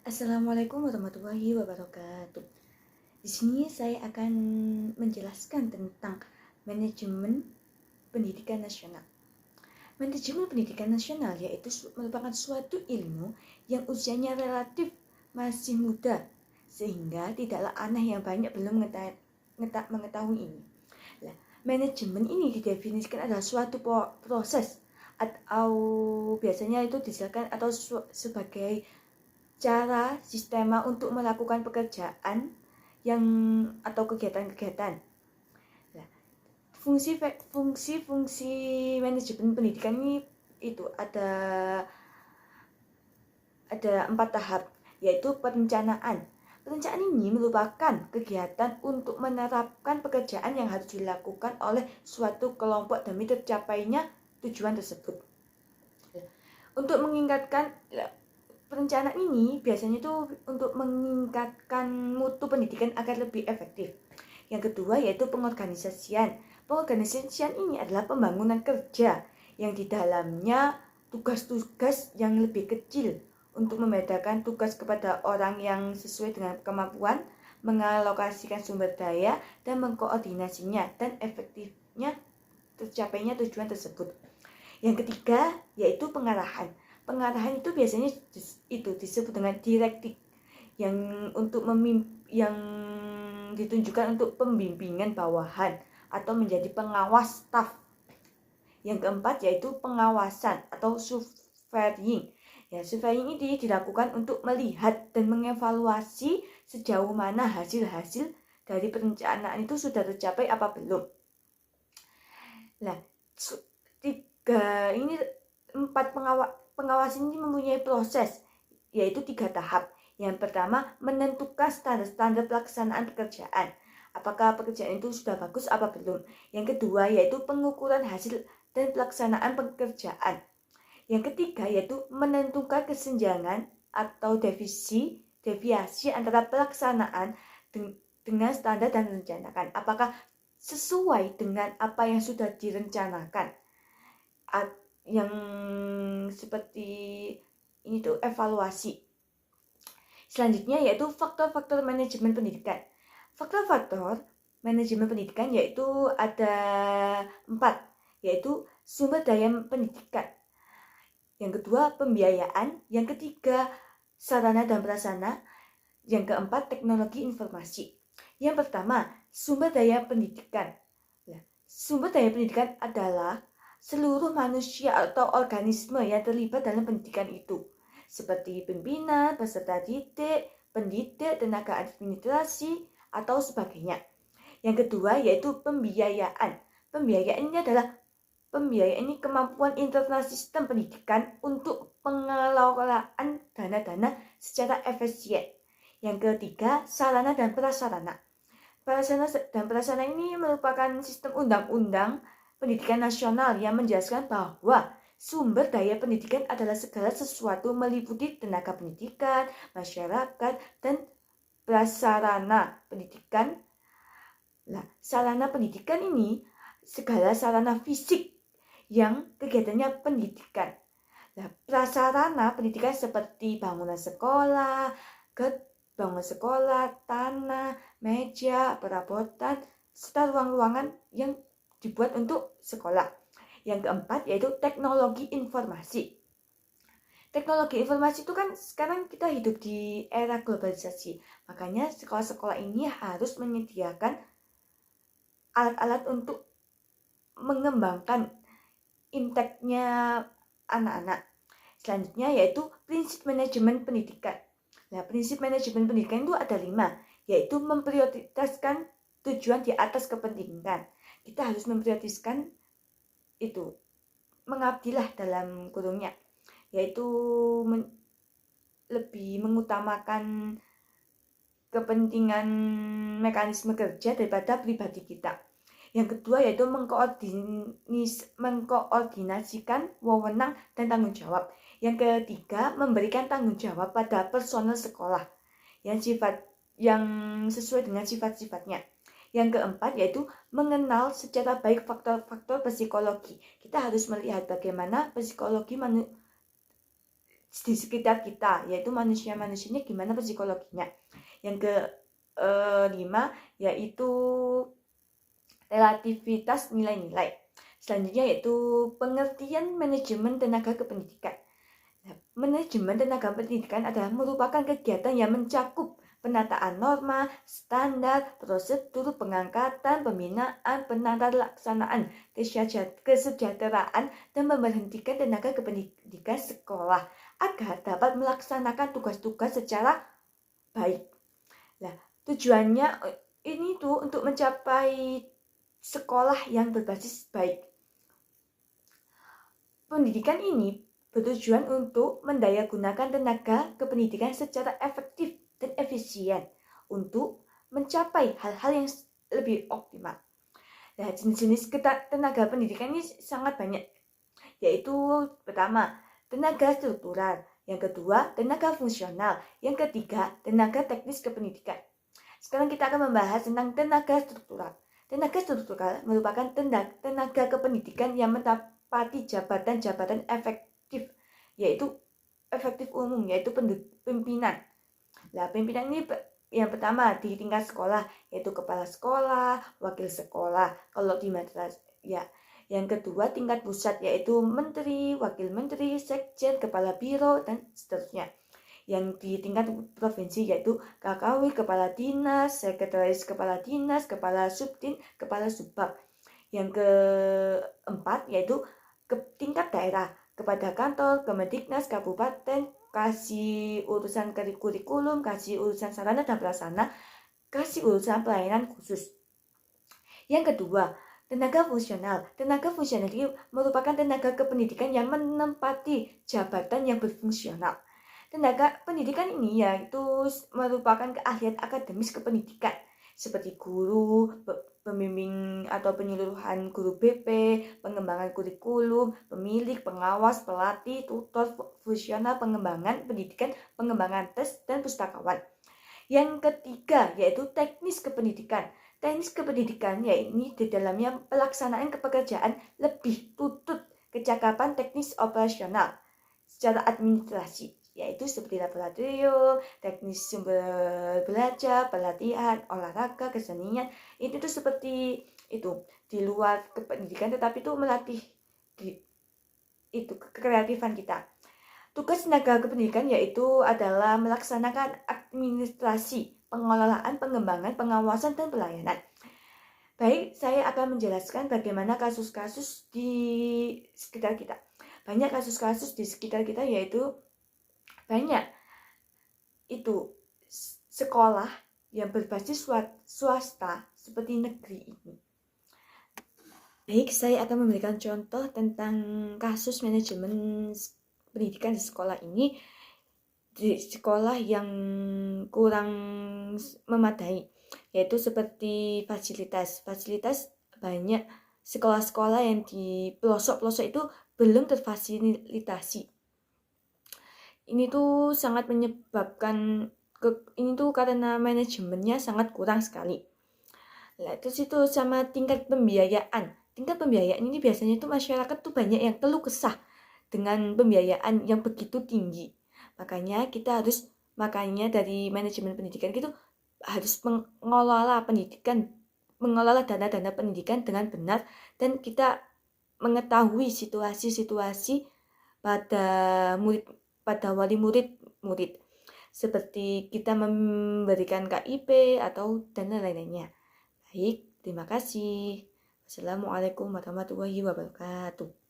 Assalamualaikum warahmatullahi wabarakatuh. Di sini saya akan menjelaskan tentang manajemen pendidikan nasional. Manajemen pendidikan nasional yaitu merupakan suatu ilmu yang usianya relatif masih muda, sehingga tidaklah aneh yang banyak belum mengetahui ini. Nah, manajemen ini didefinisikan adalah suatu proses atau biasanya itu disebutkan atau sebagai cara sistema untuk melakukan pekerjaan yang atau kegiatan-kegiatan. Nah, fungsi manajemen pendidikan ini itu ada 4 tahap, yaitu perencanaan. Perencanaan ini merupakan kegiatan untuk menerapkan pekerjaan yang harus dilakukan oleh suatu kelompok demi tercapainya tujuan tersebut. Untuk meningkatkan perencanaan ini biasanya itu untuk meningkatkan mutu pendidikan agar lebih efektif. Yang kedua yaitu pengorganisasian. Pengorganisasian ini adalah pembangunan kerja yang di dalamnya tugas-tugas yang lebih kecil untuk membedakan tugas kepada orang yang sesuai dengan kemampuan, mengalokasikan sumber daya, dan mengkoordinasinya dan efektifnya tercapainya tujuan tersebut. Yang ketiga yaitu pengarahan. Pengarahan itu biasanya itu disebut dengan direktif yang yang ditunjukkan untuk pembimbingan bawahan atau menjadi pengawas staf. Yang keempat yaitu pengawasan atau surveying. Ya, surveying ini dilakukan untuk melihat dan mengevaluasi sejauh mana hasil-hasil dari perencanaan itu sudah tercapai apa belum. Nah, ini 4 pengawas ini mempunyai proses, yaitu 3 tahap. Yang pertama, menentukan standar-standar pelaksanaan pekerjaan. Apakah pekerjaan itu sudah bagus apa belum. Yang kedua, yaitu pengukuran hasil dan pelaksanaan pekerjaan. Yang ketiga, yaitu menentukan kesenjangan atau deviasi antara pelaksanaan dengan standar dan rencanakan. Apakah sesuai dengan apa yang sudah direncanakan. Yang seperti ini tuh evaluasi. Selanjutnya yaitu faktor-faktor manajemen pendidikan. Faktor-faktor manajemen pendidikan yaitu ada 4, yaitu sumber daya pendidikan. Yang kedua pembiayaan, yang ketiga sarana dan prasarana, yang keempat teknologi informasi. Yang pertama, sumber daya pendidikan. Sumber daya pendidikan adalah seluruh manusia atau organisme yang terlibat dalam pendidikan itu, seperti pimpinan, peserta didik, pendidik, tenaga administrasi, atau sebagainya. Yang kedua yaitu pembiayaan. Pembiayaan ini kemampuan internal sistem pendidikan untuk pengelolaan dana-dana secara efisien. Yang ketiga, sarana dan prasarana. Sarana dan prasarana ini merupakan sistem undang-undang pendidikan nasional yang menjelaskan bahwa sumber daya pendidikan adalah segala sesuatu meliputi tenaga pendidikan, masyarakat, dan prasarana pendidikan. Nah, sarana pendidikan ini segala sarana fisik yang kegiatannya pendidikan. Nah, prasarana pendidikan seperti bangunan sekolah, tanah, meja, perabotan, serta ruang-ruangan yang dibuat untuk sekolah. Yang keempat yaitu teknologi informasi. Teknologi informasi itu kan sekarang kita hidup di era globalisasi. Makanya sekolah-sekolah ini harus menyediakan alat-alat untuk mengembangkan inteknya anak-anak. Selanjutnya yaitu prinsip manajemen pendidikan. Nah, prinsip manajemen pendidikan itu ada 5, yaitu memprioritaskan tujuan di atas kepentingan. Kita harus memprioritaskan itu, mengabdilah dalam kurungnya, yaitu lebih mengutamakan kepentingan mekanisme kerja daripada pribadi kita. Yang kedua yaitu mengkoordinasikan wewenang dan tanggung jawab. Yang ketiga, memberikan tanggung jawab pada personel sekolah yang sesuai dengan sifat-sifatnya. Yang keempat yaitu mengenal secara baik faktor-faktor psikologi. Kita harus melihat bagaimana psikologi di sekitar kita, yaitu manusia-manusianya gimana psikologinya. Yang kelima yaitu relativitas nilai-nilai. Selanjutnya yaitu pengertian manajemen tenaga kependidikan. Manajemen tenaga pendidikan adalah merupakan kegiatan yang mencakup penataan norma, standar, prosedur, pengangkatan, pembinaan, penata laksanaan, kesejahteraan, dan memberhentikan tenaga kependidikan sekolah agar dapat melaksanakan tugas-tugas secara baik. Nah, tujuannya ini tuh untuk mencapai sekolah yang berbasis baik. Pendidikan ini bertujuan untuk mendayagunakan tenaga kependidikan secara efektif dan efisien untuk mencapai hal-hal yang lebih optimal. Nah, jenis-jenis tenaga pendidikan ini sangat banyak, yaitu pertama, tenaga struktural, yang kedua, tenaga fungsional, yang ketiga, tenaga teknis kependidikan. Sekarang kita akan membahas tentang tenaga struktural. Tenaga struktural merupakan tenaga kependidikan yang menempati jabatan-jabatan efektif, yaitu efektif umum, yaitu pimpinan. Nah, pimpinan ini yang pertama di tingkat sekolah, yaitu kepala sekolah, wakil sekolah, kalau di madrasah ya. Yang kedua tingkat pusat, yaitu menteri, wakil menteri, sekjen, kepala biro, dan seterusnya. Yang di tingkat provinsi yaitu KKW, kepala dinas, sekretaris kepala dinas, kepala subdin, kepala subbab. Yang keempat yaitu ke tingkat daerah, kepada kantor, Kemendiknas, kabupaten, kasih urusan kurikulum, kasih urusan sarana dan prasarana, kasih urusan pelayanan khusus. Yang kedua, tenaga fungsional. Tenaga fungsional ini merupakan tenaga kependidikan yang menempati jabatan yang berfungsional. Tenaga pendidikan ini yaitu merupakan keahlian akademis kependidikan seperti guru, pembimbing atau penyuluhan guru BP, pengembangan kurikulum, pemilik, pengawas, pelatih, tutor, fungsional, pengembangan pendidikan, pengembangan tes, dan pustakawan. Yang ketiga yaitu teknis kependidikan. Teknis kependidikan yaitu di dalamnya pelaksanaan kepekerjaan lebih tutut kecakapan teknis operasional secara administrasi, yaitu seperti laboratorium, teknis sumber belajar, pelatihan, olahraga, kesenian. Itu tuh seperti itu di luar kependidikan, tetapi itu melatih itu kreatifan kita. Tugas tenaga kependidikan yaitu adalah melaksanakan administrasi, pengelolaan, pengembangan, pengawasan, dan pelayanan. Baik, saya akan menjelaskan bagaimana kasus-kasus di sekitar kita. Banyak kasus-kasus di sekitar kita yaitu banyak itu sekolah yang berbasis swasta seperti negeri ini. Baik, saya akan memberikan contoh tentang kasus manajemen pendidikan di sekolah ini, di sekolah yang kurang memadai, yaitu seperti fasilitas banyak sekolah-sekolah yang di pelosok-pelosok itu belum terfasilitasi. Ini tuh sangat menyebabkan ini tuh karena manajemennya sangat kurang sekali. Nah, terus itu sama tingkat pembiayaan. Tingkat pembiayaan ini biasanya tuh masyarakat tuh banyak yang keluh kesah dengan pembiayaan yang begitu tinggi. Makanya dari manajemen pendidikan gitu harus mengelola dana-dana pendidikan dengan benar, dan kita mengetahui situasi-situasi pada wali murid seperti kita memberikan KIP atau dan lain-lainnya. Baik, terima kasih. Assalamualaikum warahmatullahi wabarakatuh.